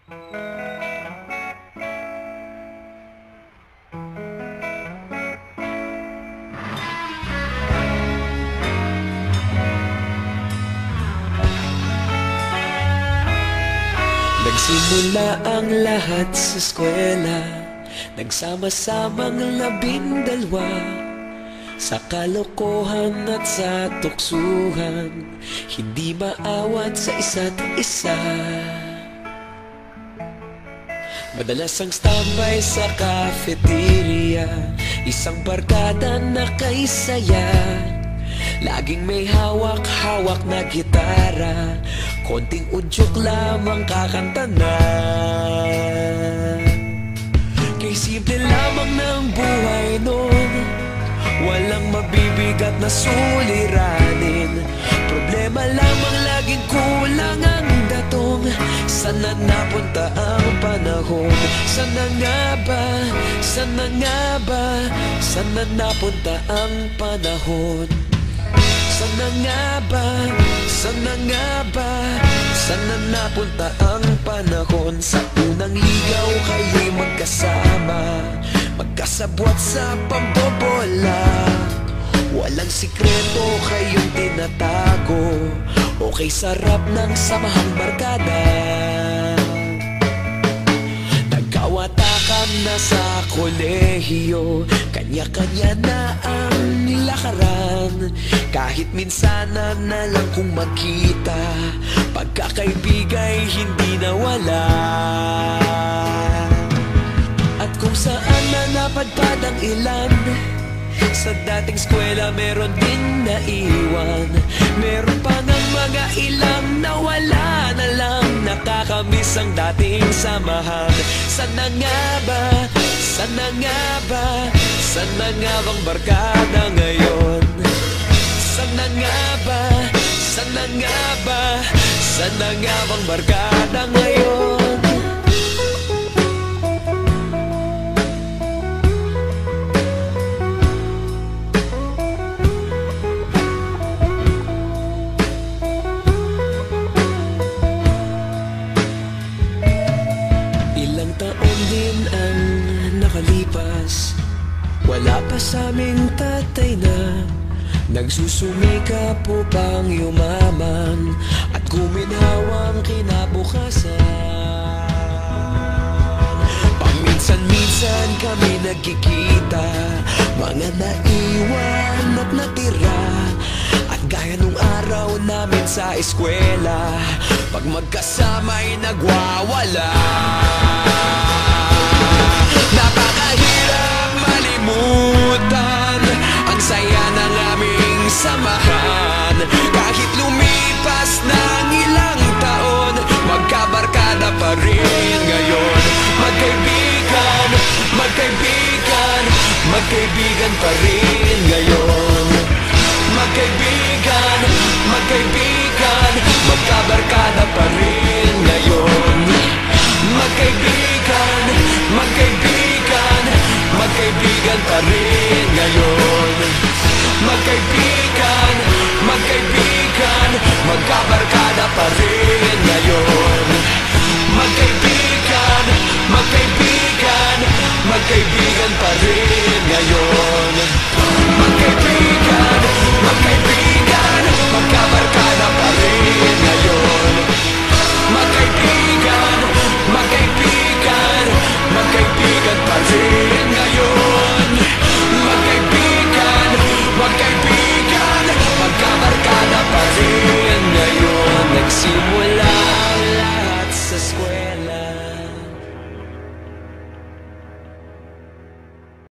Nagsimula ang lahat sa eskwela, nagsama-samang 12 sa kalokohan at sa tuksuhan, hindi maawat sa isa't isa. Madalas ang standby sa cafeteria, isang barkada na kay saya. Laging may hawak-hawak na gitara, konting udyok lamang kakanta na. Kay simple lamang ng buhay nun, walang mabibigat na suliranin. Problema lamang laging kulang ang datong. Sana napunta ang panahon? Sana nga ba? Sana nga ba? Sana napunta ang panahon? Sana nga ba? Sana nga ba? Sana napunta ang panahon? Sa unang ligaw kayo'y magkasama, magkasabwat sa pambobola. Walang sikreto kayong tinatago, okay sarap ng samahang barkada. Nagkawatakan na sa kolehiyo, kanya-kanya na ang nilakaran. Kahit minsanan na lang kung magkita, pagkakaibigay hindi nawala. At kung saan na napadpad ang ilan, sa dating eskwela meron din naiwan. Meron pa ng mga ilang nawala na lang, nakakamiss ang dating samahan. Sana nga ba? Sana nga ba? Sana nga bang barkada ngayon? Sana nga ba? Sana nga ba? Sana nga bang barkada ngayon? Ilang taon din ang nakalipas, wala pa sa aming tatay na nagsusumikap upang yumaman at guminhawang kinabukasan. Paminsan-minsan kami nagkikita, mga naiwan at natira. At gaya nung araw namin sa eskwela, pag magkasama'y nagwawala. Napakahirap malimutan ang saya ng aming samahan. Kahit lumipas ng ilang taon, magkabarkada pa rin ngayon. Magkaibigan, magkaibigan, magkaibigan pa rin ngayon. Magkaibigan, magkaibigan, magkabarkada pa rin.